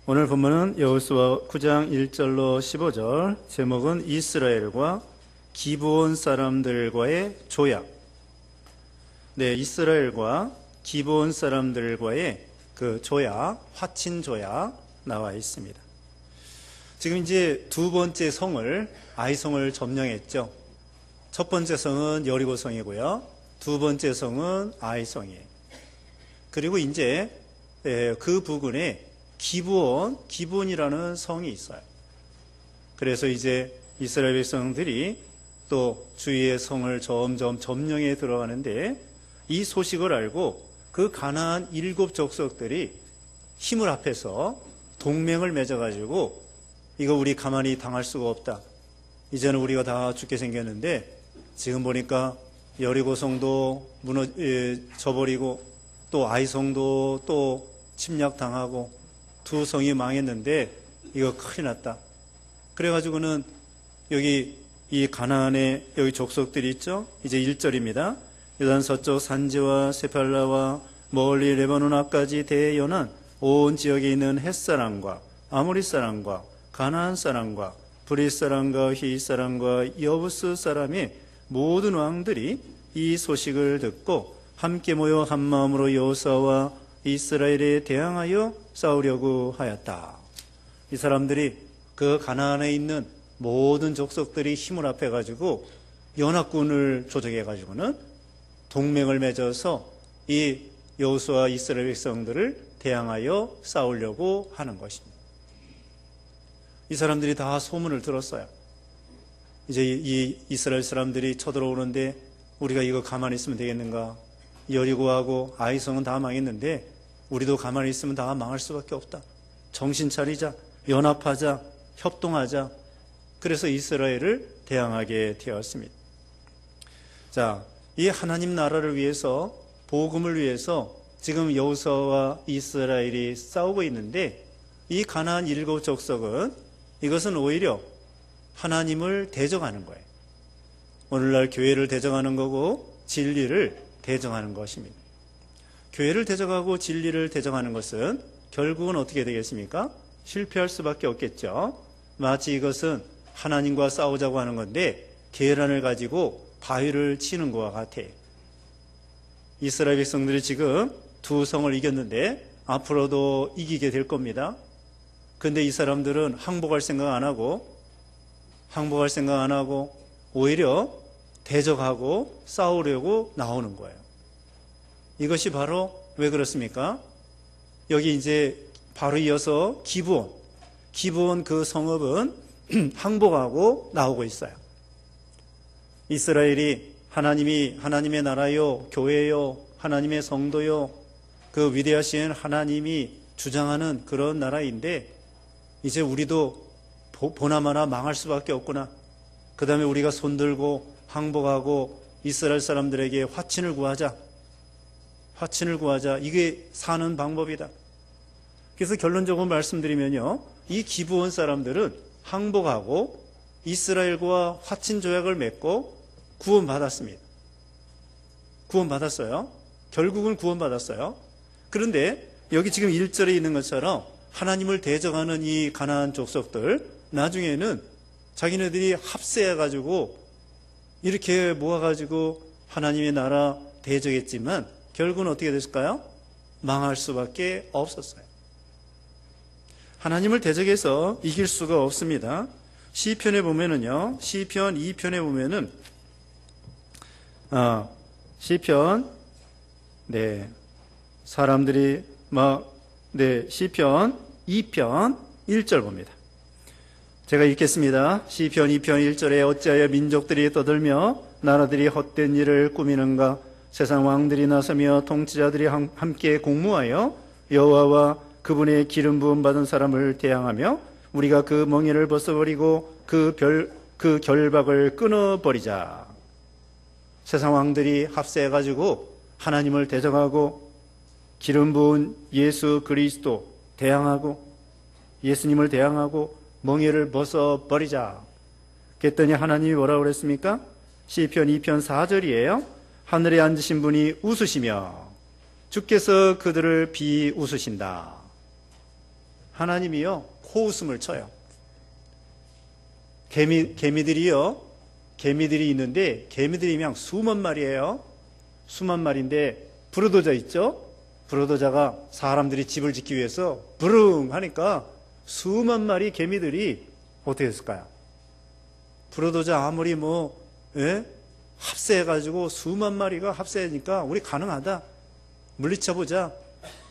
오늘 본문은 여호수아 9장 1절로 15절, 제목은 이스라엘과 기브온 사람들과의 조약. 네, 이스라엘과 기브온 사람들과의 그 조약, 화친 조약 나와 있습니다. 지금 이제 두 번째 성을, 아이성을 점령했죠. 첫 번째 성은 여리고 성이고요. 두 번째 성은 아이성이에요. 그리고 이제 그 부근에 기브온이라는 성이 있어요. 그래서 이제 이스라엘 백성들이 또 주위의 성을 점점 점령해 들어가는데, 이 소식을 알고 그 가나안 7족속들이 힘을 합해서 동맹을 맺어가지고, 이거 우리 가만히 당할 수가 없다. 이제는 우리가 다 죽게 생겼는데, 지금 보니까 여리고성도 무너져버리고 또 아이성도 또 침략당하고 두 성이 망했는데 이거 큰일 났다. 그래가지고는 여기 이 가나안의 여기 족속들이 있죠. 이제 1절입니다. 요단 서쪽 산지와 세팔라와 멀리 레바논 앞까지 대연한 온 지역에 있는 헷사람과 아모리 사람과 가나안 사람과 브릿 사람과 히윗 사람과 여부스 사람의 모든 왕들이 이 소식을 듣고 함께 모여 한 마음으로 여호수아와 이스라엘에 대항하여 싸우려고 하였다. 이 사람들이 그 가나안에 있는 모든 족속들이 힘을 합해가지고 연합군을 조직해가지고는 동맹을 맺어서 이 여호수아 이스라엘 백성들을 대항하여 싸우려고 하는 것입니다. 이 사람들이 다 소문을 들었어요. 이제 이 이스라엘 사람들이 쳐들어오는데 우리가 이거 가만히 있으면 되겠는가? 여리고하고 아이성은 다 망했는데 우리도 가만히 있으면 다 망할 수밖에 없다. 정신 차리자, 연합하자, 협동하자. 그래서 이스라엘을 대항하게 되었습니다. 자, 이 하나님 나라를 위해서, 복음을 위해서 지금 여호수아와 이스라엘이 싸우고 있는데, 이 가나안 7족속은 이것은 오히려 하나님을 대적하는 거예요. 오늘날 교회를 대적하는 거고 진리를 대적하는 것입니다. 교회를 대적하고 진리를 대적하는 것은 결국은 어떻게 되겠습니까? 실패할 수밖에 없겠죠. 마치 이것은 하나님과 싸우자고 하는 건데 계란을 가지고 바위를 치는 것과 같아요. 이스라엘 백성들이 지금 두 성을 이겼는데 앞으로도 이기게 될 겁니다. 근데 이 사람들은 항복할 생각 안 하고 오히려 대적하고 싸우려고 나오는 거예요. 이것이 바로 왜 그렇습니까? 여기 이제 바로 이어서 기브온 그 성읍은 항복하고 나오고 있어요. 이스라엘이 하나님의 나라요, 교회요, 하나님의 성도요, 그 위대하신 하나님이 주장하는 그런 나라인데, 이제 우리도 보나마나 망할 수밖에 없구나. 그 다음에 우리가 손들고 항복하고 이스라엘 사람들에게 화친을 구하자. 이게 사는 방법이다. 그래서 결론적으로 말씀드리면요, 이 기브온 사람들은 항복하고 이스라엘과 화친 조약을 맺고 구원받았습니다. 구원받았어요. 결국은 구원받았어요. 그런데 여기 지금 1절에 있는 것처럼 하나님을 대적하는 이 가나안 족속들, 나중에는 자기네들이 합세해가지고 이렇게 모아가지고 하나님의 나라 대적했지만 결국은 어떻게 됐을까요? 망할 수밖에 없었어요. 하나님을 대적해서 이길 수가 없습니다. 시편에 보면은요, 시편 2편에 보면은 시편 사람들이 시편 2편 1절 봅니다. 제가 읽겠습니다. 시편 2편 1절에 어찌하여 민족들이 떠들며 나라들이 헛된 일을 꾸미는가? 세상 왕들이 나서며 통치자들이 함께 공모하여 여호와와 그분의 기름 부음 받은 사람을 대항하며 우리가 그 멍에를 벗어버리고 그 결박을 끊어버리자. 세상 왕들이 합세해가지고 하나님을 대적하고 기름 부은 예수 그리스도 대항하고 예수님을 대항하고 멍에를 벗어버리자. 그랬더니 하나님이 뭐라고 그랬습니까? 시편 2편 4절이에요. 하늘에 앉으신 분이 웃으시며 주께서 그들을 비웃으신다. 하나님이요 코웃음을 쳐요. 개미들이 있는데 개미들이 그냥 수만 마리예요. 수만 마리인데 불어도자 있죠? 불어도자가 사람들이 집을 짓기 위해서 부릉 하니까 수만 마리 개미들이 어떻게 했을까요? 불어도자 아무리 합세해가지고 수만 마리가 합세하니까 우리 가능하다. 물리쳐보자.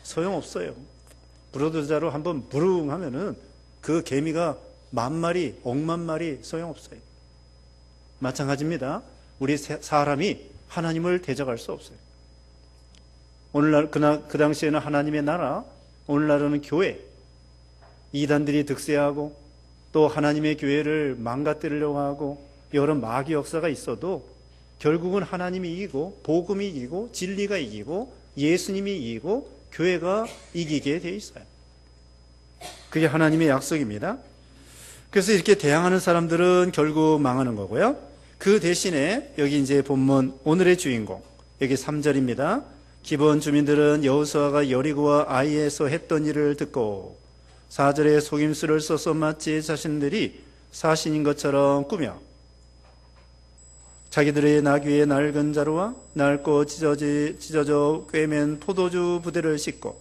소용없어요. 불어도자로 한번 부릉 하면은 그 개미가 만 마리, 억만 마리 소용없어요. 마찬가지입니다. 우리 사람이 하나님을 대적할 수 없어요. 오늘날 그 당시에는 하나님의 나라, 오늘날은 교회, 이단들이 득세하고 또 하나님의 교회를 망가뜨리려고 하고 여러 마귀 역사가 있어도 결국은 하나님이 이기고 복음이 이기고 진리가 이기고 예수님이 이기고 교회가 이기게 돼 있어요. 그게 하나님의 약속입니다. 그래서 이렇게 대항하는 사람들은 결국 망하는 거고요. 그 대신에 여기 이제 본문 오늘의 주인공 여기 3절입니다. 기브온 주민들은 여호수아가 여리고와 아이에서 했던 일을 듣고 4절에 속임수를 써서 마치 자신들이 사신인 것처럼 꾸며 자기들의 나귀의 낡은 자루와 낡고 찢어져 꿰맨 포도주 부대를 싣고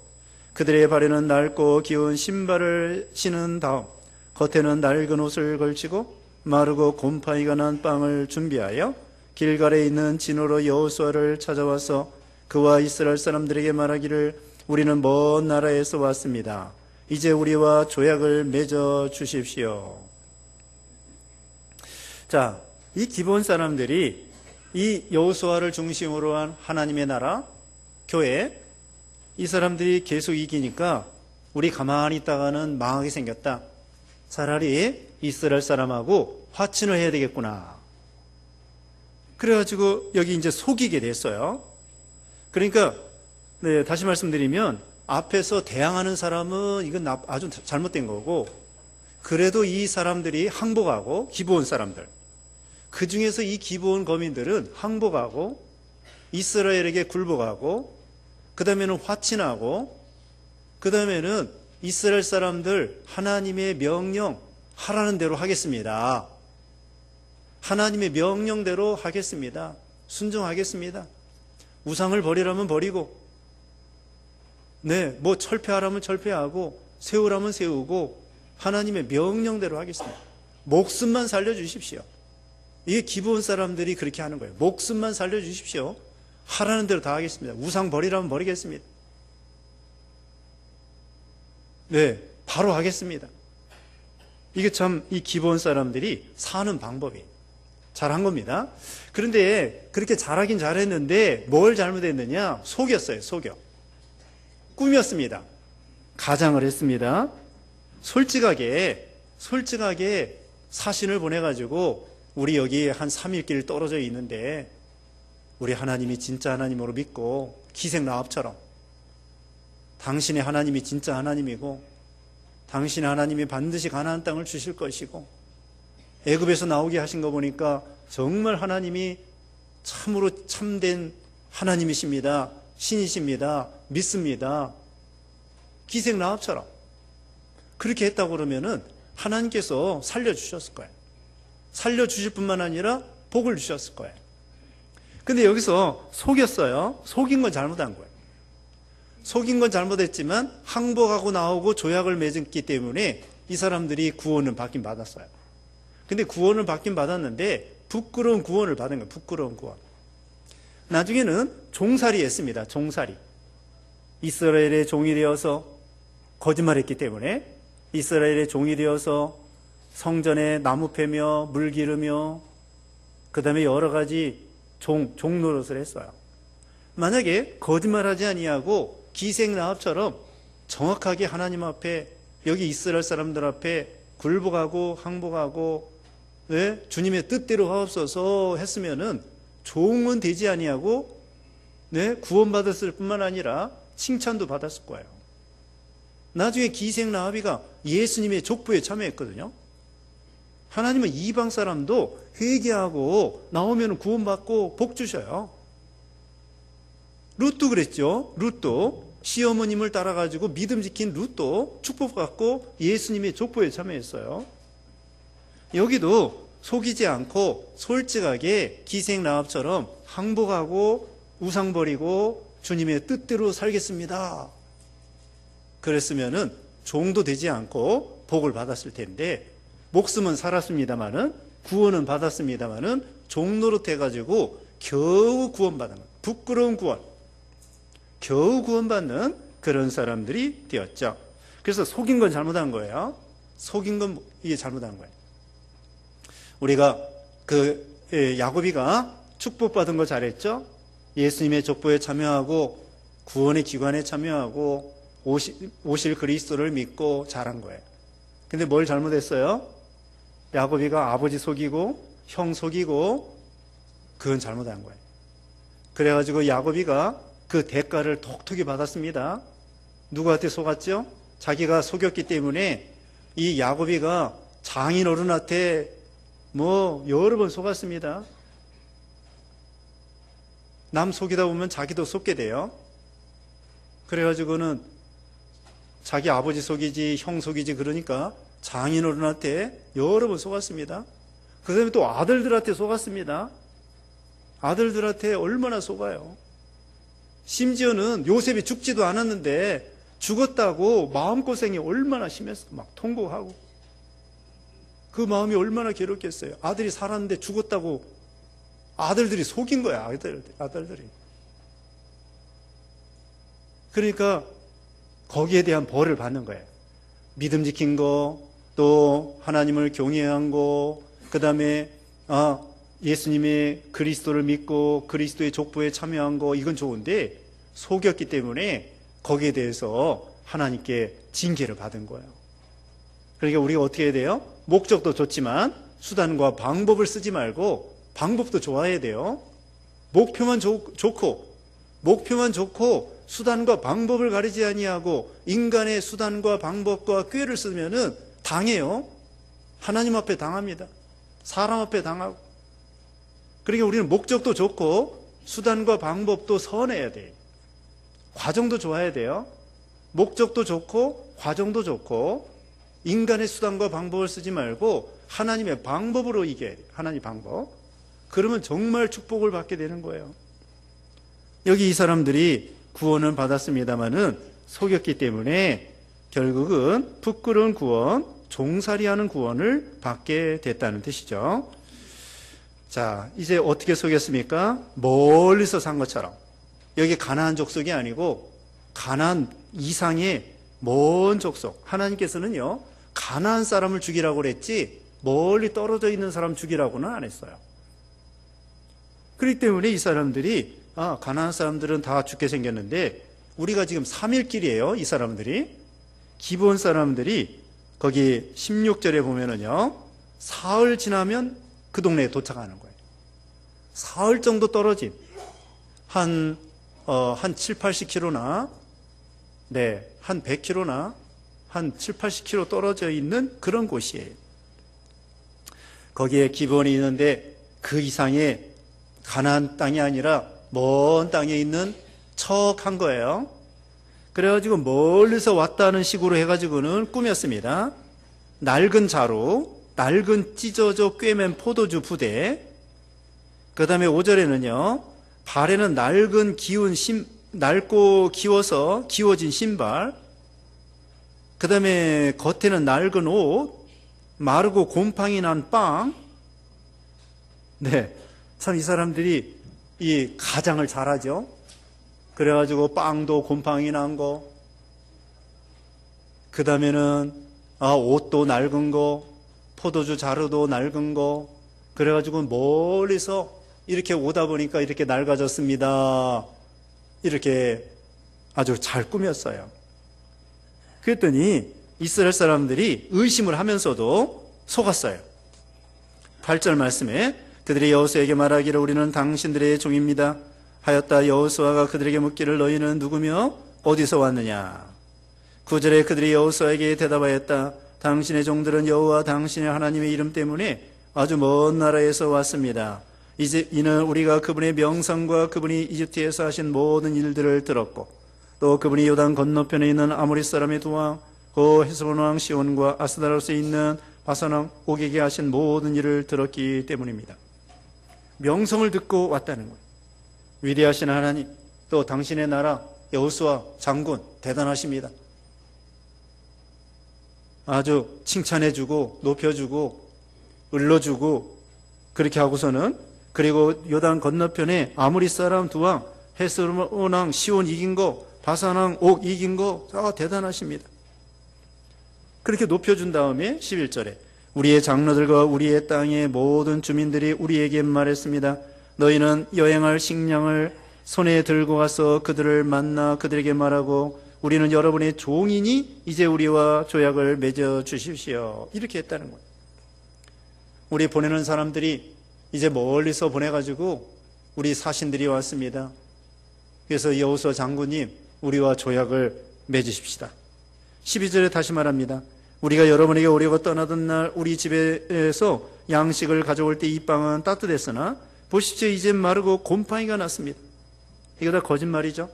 그들의 발에는 낡고 기운 신발을 신은 다음 겉에는 낡은 옷을 걸치고 마르고 곰팡이가 난 빵을 준비하여 길갈에 있는 진호로 여호수아를 찾아와서 그와 이스라엘 사람들에게 말하기를 우리는 먼 나라에서 왔습니다. 이제 우리와 조약을 맺어 주십시오. 자, 이 기브온 사람들이 이 여호수아를 중심으로 한 하나님의 나라, 교회, 이 사람들이 계속 이기니까 우리 가만히 있다가는 망하게 생겼다. 차라리 이스라엘 사람하고 화친을 해야 되겠구나. 그래가지고 여기 이제 속이게 됐어요. 그러니까 다시 말씀드리면 앞에서 대항하는 사람은 이건 아주 잘못된 거고 그래도 이 사람들이 항복하고 기브온 사람들 그 중에서 이 기브온 거민들은 항복하고 이스라엘에게 굴복하고 그 다음에는 화친하고 그 다음에는 이스라엘 사람들 하나님의 명령 하라는 대로 하겠습니다. 하나님의 명령대로 하겠습니다. 순종하겠습니다. 우상을 버리라면 버리고 뭐 철폐하라면 철폐하고 세우라면 세우고 하나님의 명령대로 하겠습니다. 목숨만 살려주십시오. 이게 기브온 사람들이 그렇게 하는 거예요. 목숨만 살려주십시오. 하라는 대로 다 하겠습니다. 우상 버리라면 버리겠습니다. 바로 하겠습니다. 이게 참 이 기브온 사람들이 사는 방법이 잘한 겁니다. 그런데 그렇게 잘하긴 잘했는데 뭘 잘못했느냐? 속였어요. 속여. 꾸몄습니다. 가장을 했습니다. 솔직하게 사신을 보내가지고 우리 여기 한 3일길 떨어져 있는데 우리 하나님이 진짜 하나님으로 믿고 기생라합처럼 당신의 하나님이 진짜 하나님이고 당신의 하나님이 반드시 가나안 땅을 주실 것이고 애굽에서 나오게 하신 거 보니까 정말 하나님이 참으로 참된 하나님이십니다. 신이십니다. 믿습니다. 기생라합처럼 그렇게 했다고 그러면은 하나님께서 살려주셨을 거예요. 살려주실 뿐만 아니라 복을 주셨을 거예요. 근데 여기서 속였어요. 속인 건 잘못한 거예요. 속인 건 잘못했지만 항복하고 나오고 조약을 맺었기 때문에 이 사람들이 구원을 받긴 받았어요. 근데 구원을 받긴 받았는데 부끄러운 구원을 받은 거예요. 부끄러운 구원. 나중에는 종살이 했습니다. 종살이. 이스라엘의 종이 되어서 거짓말했기 때문에 이스라엘의 종이 되어서 성전에 나무 패며 물 기르며 그 다음에 여러 가지 종 노릇을 했어요. 만약에 거짓말하지 아니하고 기생라합처럼 정확하게 하나님 앞에 여기 이스라엘 사람들 앞에 굴복하고 항복하고 주님의 뜻대로 하옵소서 했으면은 종은 되지 아니하고 구원받았을 뿐만 아니라 칭찬도 받았을 거예요. 나중에 기생라합이가 예수님의 족보에 참여했거든요. 하나님은 이방 사람도 회개하고 나오면 구원받고 복 주셔요. 룻도 그랬죠. 룻도 시어머님을 따라가지고 믿음 지킨 룻도 축복받고 예수님의 족보에 참여했어요. 여기도 속이지 않고 솔직하게 기생라합처럼 항복하고 우상 버리고 주님의 뜻대로 살겠습니다. 그랬으면은 종도 되지 않고 복을 받았을 텐데, 목숨은 살았습니다마는, 구원은 받았습니다마는 종노릇 해가지고 겨우 구원받은 것, 부끄러운 구원, 겨우 구원받는 그런 사람들이 되었죠. 그래서 속인 건 잘못한 거예요. 속인 건 이게 잘못한 거예요. 우리가 야곱이가 축복받은 거 잘했죠. 예수님의 족보에 참여하고 구원의 기관에 참여하고 오실 그리스도를 믿고 잘한 거예요. 근데 뭘 잘못했어요? 야곱이가 아버지 속이고 형 속이고, 그건 잘못한 거예요. 그래가지고 야곱이가 그 대가를 톡톡히 받았습니다. 누구한테 속았죠? 자기가 속였기 때문에 이 야곱이가 장인 어른한테 여러 번 속았습니다. 남 속이다 보면 자기도 속게 돼요. 그래가지고는 자기 아버지 속이지 형 속이지, 그러니까 장인 어른한테 여러 번 속았습니다. 그 다음에 또 아들들한테 속았습니다. 아들들한테 얼마나 속아요. 심지어는 요셉이 죽지도 않았는데 죽었다고 마음고생이 얼마나 심했어. 막 통곡하고. 그 마음이 얼마나 괴롭겠어요. 아들이 살았는데 죽었다고 아들들이 속인 거야. 아들들이. 그러니까 거기에 대한 벌을 받는 거예요. 믿음 지킨 거, 또 하나님을 경외한 거, 그 다음에 예수님의 그리스도를 믿고 그리스도의 족보에 참여한 거, 이건 좋은데 속였기 때문에 거기에 대해서 하나님께 징계를 받은 거예요. 그러니까 우리가 어떻게 해야 돼요? 목적도 좋지만 수단과 방법을 쓰지 말고 방법도 좋아해야 돼요. 목표만 좋고 수단과 방법을 가리지 아니하고 인간의 수단과 방법과 꾀를 쓰면은 당해요. 하나님 앞에 당합니다. 사람 앞에 당하고. 그러니까 우리는 목적도 좋고 수단과 방법도 선해야 돼요. 과정도 좋아야 돼요. 목적도 좋고 과정도 좋고 인간의 수단과 방법을 쓰지 말고 하나님의 방법으로 이겨야 돼요. 하나님 방법. 그러면 정말 축복을 받게 되는 거예요. 여기 이 사람들이 구원을 받았습니다마는 속였기 때문에 결국은 부끄러운 구원, 종살이하는 구원을 받게 됐다는 뜻이죠. 자, 이제 어떻게 속였습니까? 멀리서 산 것처럼. 여기 가나안 족속이 아니고 가나안 이상의 먼 족속. 하나님께서는요, 가나안 사람을 죽이라고 그랬지 멀리 떨어져 있는 사람 죽이라고는 안 했어요. 그렇기 때문에 이 사람들이 가나안 사람들은 다 죽게 생겼는데 우리가 지금 3일길이에요. 이 사람들이. 기브온 사람들이 거기 16절에 보면은요, 사흘 지나면 그 동네에 도착하는 거예요. 사흘 정도 떨어진 한 7, 80km나 한 100km나 한 7, 80km 떨어져 있는 그런 곳이에요. 거기에 기브온이 있는데 그 이상의 가나안 땅이 아니라 먼 땅에 있는 척한 거예요. 그래가지고 멀리서 왔다는 식으로 해가지고는 꾸몄습니다. 낡은 자루, 낡은 찢어져 꿰맨 포도주 부대, 그 다음에 5절에는요, 발에는 낡고 기워진 신발, 그 다음에 겉에는 낡은 옷, 마르고 곰팡이 난 빵. 참 이 사람들이 이 가장을 잘하죠. 그래가지고 빵도 곰팡이 난 거, 그 다음에는 옷도 낡은 거, 포도주 자루도 낡은 거, 그래가지고 멀리서 이렇게 오다 보니까 이렇게 낡아졌습니다. 이렇게 아주 잘 꾸몄어요. 그랬더니 이스라엘 사람들이 의심을 하면서도 속았어요. 8절 말씀에 그들이 여호수아에게 말하기를 우리는 당신들의 종입니다 하였다. 여호수아가 그들에게 묻기를 너희는 누구며 어디서 왔느냐. 9절에 그들이 여호수아에게 대답하였다. 당신의 종들은 여호와 당신의 하나님의 이름 때문에 아주 먼 나라에서 왔습니다. 이제 이는 우리가 그분의 명성과 그분이 이집트에서 하신 모든 일들을 들었고 또 그분이 요단 건너편에 있는 아모리 사람의 두 왕, 그 헤스본 왕 시온과 아스다로스에 있는 바산 왕 옥에게 하신 모든 일을 들었기 때문입니다. 명성을 듣고 왔다는 거예요. 위대하신 하나님, 또 당신의 나라 여호수아 장군 대단하십니다. 아주 칭찬해주고 높여주고 을러주고 그렇게 하고서는, 그리고 요단 건너편에 아모리 사람 두 왕 헤스본 왕 시온 이긴 거, 바산 왕 옥 이긴 거 대단하십니다. 그렇게 높여준 다음에 11절에 우리의 장로들과 우리의 땅의 모든 주민들이 우리에게 말했습니다. 너희는 여행할 식량을 손에 들고 가서 그들을 만나 그들에게 말하고 우리는 여러분의 종이니 이제 우리와 조약을 맺어 주십시오. 이렇게 했다는 거예요. 우리 보내는 사람들이 이제 멀리서 보내가지고 우리 사신들이 왔습니다. 그래서 여호수아 장군님, 우리와 조약을 맺으십시다. 12절에 다시 말합니다. 우리가 여러분에게 오려고 떠나던 날 우리 집에서 양식을 가져올 때 이 빵은 따뜻했으나 보십시오, 이젠 마르고 곰팡이가 났습니다. 이거 다 거짓말이죠.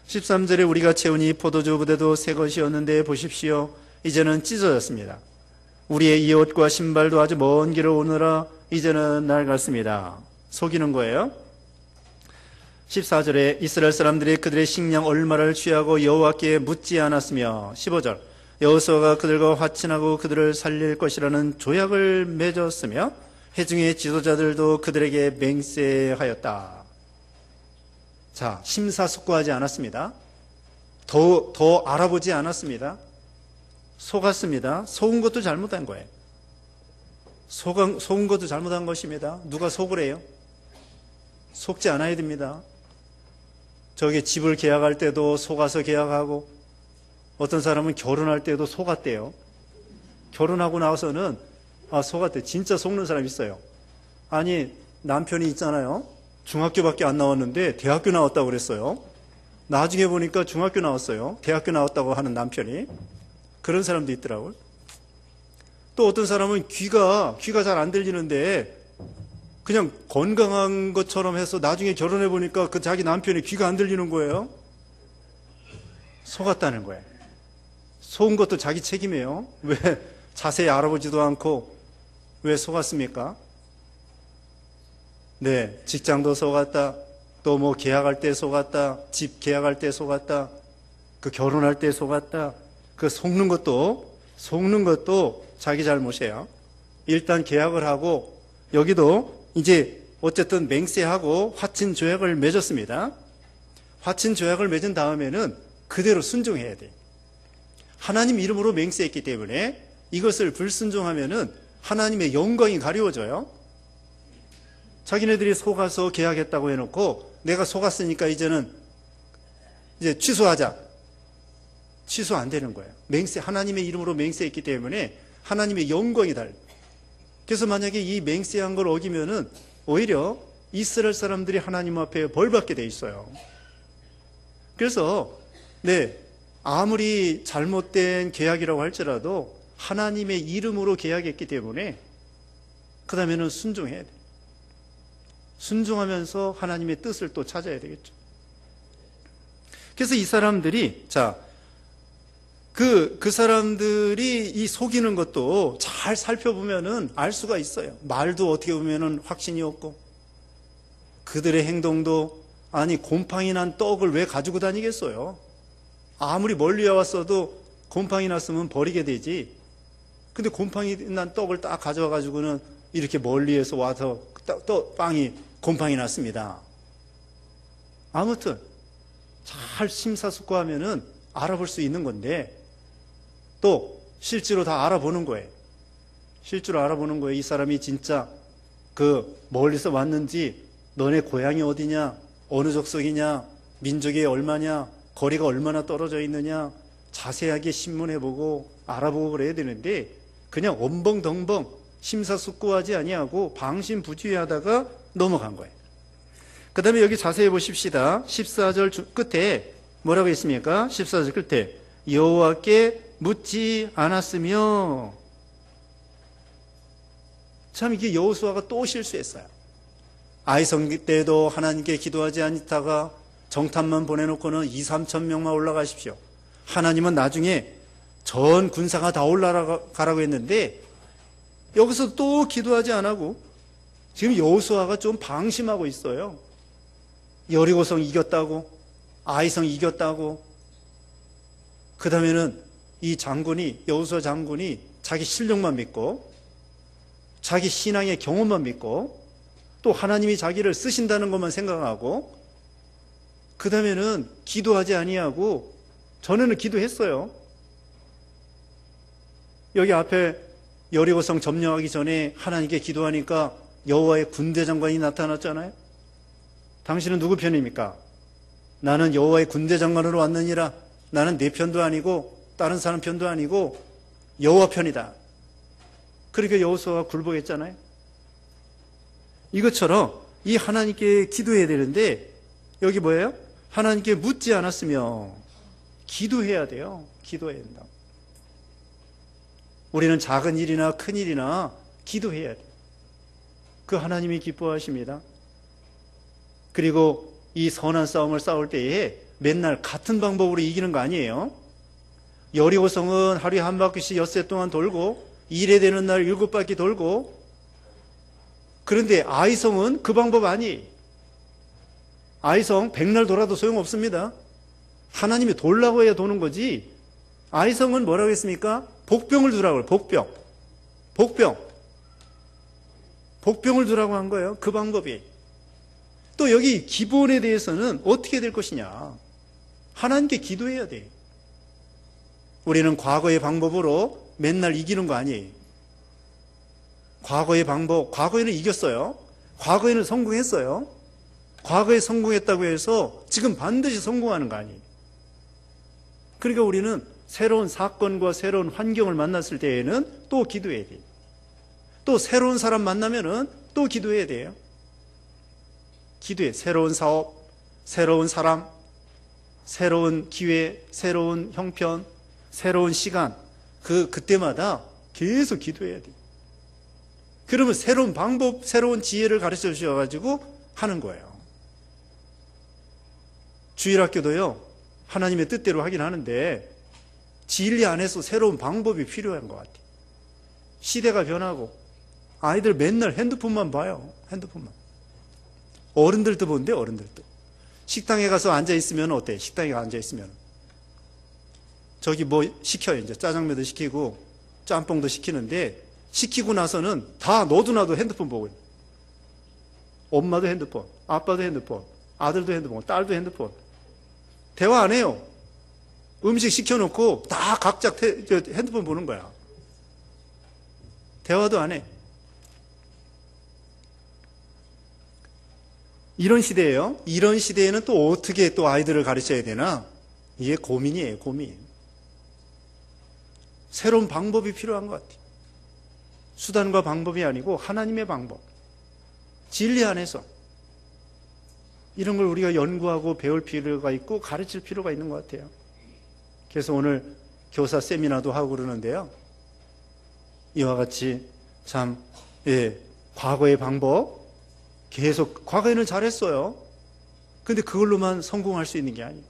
13절에 우리가 채운 이 포도주 부대도 새 것이었는데 보십시오, 이제는 찢어졌습니다. 우리의 이 옷과 신발도 아주 먼 길을 오느라 이제는 낡았습니다. 속이는 거예요. 14절에 이스라엘 사람들이 그들의 식량 얼마를 취하고 여호와께 묻지 않았으며, 15절 여호수아가 그들과 화친하고 그들을 살릴 것이라는 조약을 맺었으며 회중의 지도자들도 그들에게 맹세하였다. 자, 심사숙고하지 않았습니다. 더 알아보지 않았습니다. 속았습니다. 속은 것도 잘못한 거예요. 속은 것도 잘못한 것입니다. 누가 속으래요? 속지 않아야 됩니다. 저기 집을 계약할 때도 속아서 계약하고, 어떤 사람은 결혼할 때도 속았대요. 결혼하고 나서는 속았대. 진짜 속는 사람 있어요. 아니, 남편이 있잖아요. 중학교밖에 안 나왔는데 대학교 나왔다고 그랬어요. 나중에 보니까 중학교 나왔어요. 대학교 나왔다고 하는 남편이. 그런 사람도 있더라고요. 또 어떤 사람은 귀가 잘 안 들리는데 그냥 건강한 것처럼 해서 나중에 결혼해 보니까 그 자기 남편이 귀가 안 들리는 거예요. 속았다는 거예요. 속은 것도 자기 책임이에요. 왜 자세히 알아보지도 않고 왜 속았습니까? 네, 직장도 속았다. 또 뭐 계약할 때 속았다. 집 계약할 때 속았다. 그 결혼할 때 속았다. 그 속는 것도 자기 잘못이에요. 일단 계약을 하고 여기도 이제 어쨌든 맹세하고 화친 조약을 맺었습니다. 화친 조약을 맺은 다음에는 그대로 순종해야 돼요. 하나님 이름으로 맹세했기 때문에 이것을 불순종하면은 하나님의 영광이 가려워져요. 자기네들이 속아서 계약했다고 해놓고 내가 속았으니까 이제 취소하자. 취소 안 되는 거예요. 하나님의 이름으로 맹세했기 때문에 하나님의 영광이 달라요. 그래서 만약에 이 맹세한 걸 어기면은 오히려 이스라엘 사람들이 하나님 앞에 벌받게 돼 있어요. 그래서 아무리 잘못된 계약이라고 할지라도 하나님의 이름으로 계약했기 때문에 그 다음에는 순종해야 돼요. 순종하면서 하나님의 뜻을 또 찾아야 되겠죠. 그래서 이 사람들이 그 사람들이 이 속이는 것도 잘 살펴보면은 알 수가 있어요. 말도 어떻게 보면은 확신이 없고, 그들의 행동도, 아니 곰팡이 난 떡을 왜 가지고 다니겠어요? 아무리 멀리 왔어도 곰팡이 났으면 버리게 되지. 근데 곰팡이 난 떡을 딱 가져와 가지고는 이렇게 멀리에서 와서 빵이 곰팡이 났습니다. 아무튼 잘 심사숙고하면은 알아볼 수 있는 건데, 또 실제로 다 알아보는 거예요. 실제로 알아보는 거예요. 이 사람이 진짜 멀리서 왔는지, 너네 고향이 어디냐, 어느 족속이냐, 민족이 얼마냐, 거리가 얼마나 떨어져 있느냐, 자세하게 신문해보고 알아보고 그래야 되는데, 그냥 엄벙덩벙 심사숙고하지 아니하고 방심부지하다가 넘어간 거예요. 그 다음에 여기 자세히 보십시다. 14절 끝에 뭐라고 했습니까? 14절 끝에 여호와께 묻지 않았으며. 참 이게 여호수아가 또 실수했어요. 아이성 때도 하나님께 기도하지 않다가 정탐만 보내놓고는 2, 3천 명만 올라가십시오. 하나님은 나중에 전 군사가 다 올라가라고 했는데 여기서 또 기도하지 않고 지금 여호수아가 좀 방심하고 있어요. 여리고성 이겼다고, 아이성 이겼다고. 그 다음에는 이 장군이, 여호수아 장군이 자기 실력만 믿고 자기 신앙의 경험만 믿고 또 하나님이 자기를 쓰신다는 것만 생각하고 그 다음에는 기도하지 아니하고 전에는 기도했어요. 여기 앞에 여리고성 점령하기 전에 하나님께 기도하니까 여호와의 군대 장관이 나타났잖아요. 당신은 누구 편입니까? 나는 여호와의 군대 장관으로 왔느니라. 나는 내 편도 아니고 다른 사람 편도 아니고 여호와 편이다. 그렇게 여호수아가 굴복했잖아요. 이것처럼 이 하나님께 기도해야 되는데 여기 뭐예요? 하나님께 묻지 않았으며 기도해야 돼요. 기도해야 된다. 우리는 작은 일이나 큰 일이나 기도해야 돼요. 그 하나님이 기뻐하십니다. 그리고 이 선한 싸움을 싸울 때에 맨날 같은 방법으로 이기는 거 아니에요. 여리고성은 하루에 한 바퀴씩 엿새 동안 돌고 일에 되는 날 7바퀴 돌고 그런데 아이성은 그 방법 아니에요. 아이성 백날 돌아도 소용없습니다. 하나님이 돌라고 해야 도는 거지. 아이성은 뭐라고 했습니까? 복병을 두라고 해요. 복병을 두라고 한 거예요. 그 방법이. 또 여기 기본에 대해서는 어떻게 될 것이냐. 하나님께 기도해야 돼. 우리는 과거의 방법으로 맨날 이기는 거 아니에요. 과거의 방법, 과거에는 이겼어요. 과거에는 성공했어요. 과거에 성공했다고 해서 지금 반드시 성공하는 거 아니에요. 그러니까 우리는 새로운 사건과 새로운 환경을 만났을 때에는 또 기도해야 돼요. 또 새로운 사람 만나면은 또 기도해야 돼요. 기도해. 새로운 사업, 새로운 사람, 새로운 기회, 새로운 형편, 새로운 시간. 그때마다 계속 기도해야 돼요. 그러면 새로운 방법, 새로운 지혜를 가르쳐 주셔가지고 하는 거예요. 주일학교도요, 하나님의 뜻대로 하긴 하는데, 진리 안에서 새로운 방법이 필요한 것 같아요. 시대가 변하고, 아이들 맨날 핸드폰만 봐요. 핸드폰만. 어른들도 보는데, 어른들도. 식당에 가서 앉아있으면 어때? 식당에 앉아있으면. 저기 뭐 시켜요. 이제 짜장면도 시키고, 짬뽕도 시키는데, 시키고 나서는 다 너도 나도 핸드폰 보고 있어요. 엄마도 핸드폰, 아빠도 핸드폰, 아들도 핸드폰, 딸도 핸드폰. 대화 안 해요. 음식 시켜놓고 다 각자 핸드폰 보는 거야. 대화도 안 해. 이런 시대예요. 이런 시대에는 또 어떻게 또 아이들을 가르쳐야 되나? 이게 고민이에요, 고민. 새로운 방법이 필요한 것 같아요. 수단과 방법이 아니고 하나님의 방법. 진리 안에서. 이런 걸 우리가 연구하고 배울 필요가 있고 가르칠 필요가 있는 것 같아요. 그래서 오늘 교사 세미나도 하고 그러는데요. 이와 같이 참, 과거의 방법, 계속, 과거에는 잘했어요. 근데 그걸로만 성공할 수 있는 게 아니에요.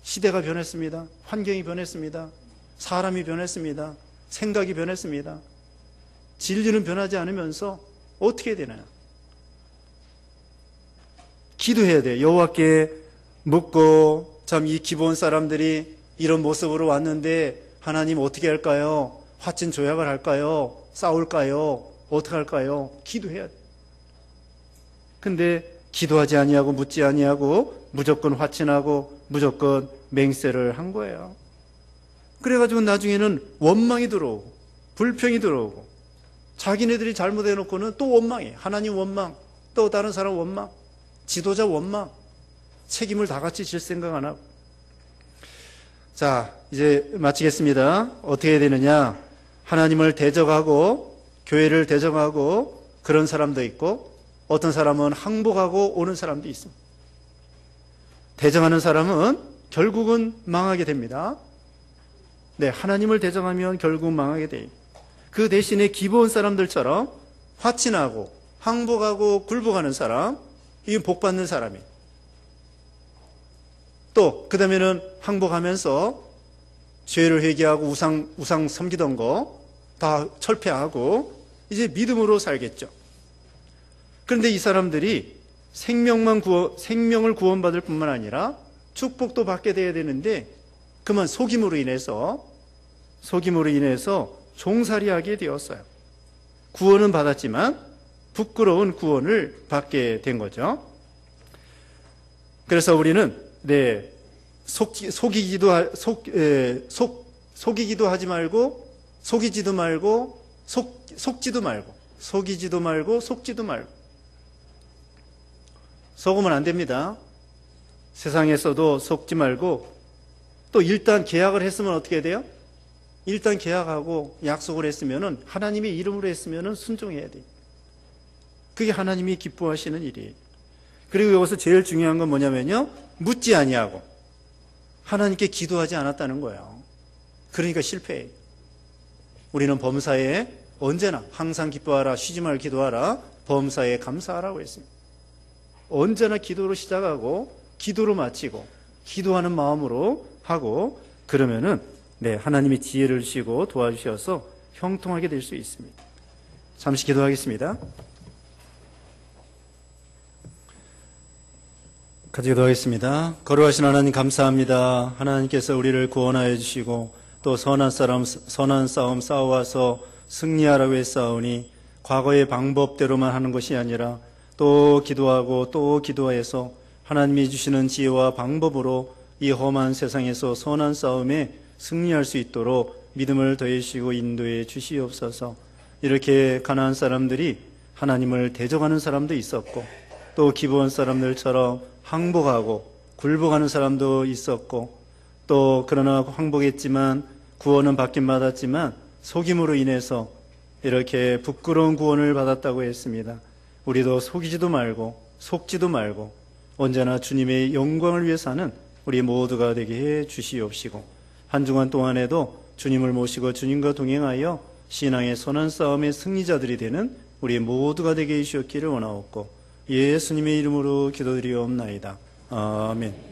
시대가 변했습니다. 환경이 변했습니다. 사람이 변했습니다. 생각이 변했습니다. 진리는 변하지 않으면서 어떻게 해야 되나요? 기도해야 돼요. 여호와께 묻고 참 이 기본 사람들이 이런 모습으로 왔는데 하나님 어떻게 할까요? 화친 조약을 할까요? 싸울까요? 어떻게 할까요? 기도해야 돼요. 근데 기도하지 아니하고 묻지 아니하고 무조건 화친하고 무조건 맹세를 한 거예요. 그래가지고 나중에는 원망이 들어오고 불평이 들어오고 자기네들이 잘못해놓고는 또 원망해. 하나님 원망, 또 다른 사람 원망, 지도자 원망, 책임을 다 같이 질 생각 안 하고. 자, 이제 마치겠습니다. 어떻게 해야 되느냐? 하나님을 대적하고 교회를 대적하고 그런 사람도 있고 어떤 사람은 항복하고 오는 사람도 있습니다. 대적하는 사람은 결국은 망하게 됩니다. 네, 하나님을 대적하면 결국 망하게 돼요. 그 대신에 기본 사람들처럼 화친하고 항복하고 굴복하는 사람, 이건 복받는 사람이에요. 또 그 다음에는 항복하면서 죄를 회개하고 우상 섬기던 거 다 철폐하고 이제 믿음으로 살겠죠. 그런데 이 사람들이 생명을 구원받을 뿐만 아니라 축복도 받게 돼야 되는데 그만 속임으로 인해서 종살이하게 되었어요. 구원은 받았지만 부끄러운 구원을 받게 된 거죠. 그래서 우리는 속이기도 하지 말고 속이지도 말고 속지도 말고 속이지도 말고 속지도 말고 속으면 안 됩니다. 세상에서도 속지 말고 또 일단 계약을 했으면 어떻게 돼요? 일단 계약하고 약속을 했으면은 하나님의 이름으로 했으면은 순종해야 돼요. 그게 하나님이 기뻐하시는 일이에요. 그리고 여기서 제일 중요한 건 뭐냐면요. 묻지 아니하고 하나님께 기도하지 않았다는 거예요. 그러니까 실패해요. 우리는 범사에 언제나 항상 기뻐하라, 쉬지 말고 기도하라, 범사에 감사하라고 했습니다. 언제나 기도로 시작하고 기도로 마치고 기도하는 마음으로 하고 그러면은 하나님이 지혜를 주시고 도와주셔서 형통하게 될 수 있습니다. 잠시 기도하겠습니다. 같이 기도하겠습니다. 거룩하신 하나님 감사합니다. 하나님께서 우리를 구원하여 주시고 또 선한 싸움 싸워와서 승리하라고 했사오니 과거의 방법대로만 하는 것이 아니라 또 기도하고 또 기도해서 하나님이 주시는 지혜와 방법으로 이 험한 세상에서 선한 싸움에 승리할 수 있도록 믿음을 더해주시고 인도해 주시옵소서. 이렇게 가나안 사람들이 하나님을 대적하는 사람도 있었고 또 기브온 사람들처럼 항복하고 굴복하는 사람도 있었고 또 그러나 항복했지만 구원은 받긴 받았지만 속임으로 인해서 이렇게 부끄러운 구원을 받았다고 했습니다. 우리도 속이지도 말고 속지도 말고 언제나 주님의 영광을 위해 사는 우리 모두가 되게 해 주시옵시고 한 주간 동안에도 주님을 모시고 주님과 동행하여 신앙의 선한 싸움의 승리자들이 되는 우리 모두가 되게 해 주셨기를 원하옵고 예수님의 이름으로 기도드리옵나이다. 아멘.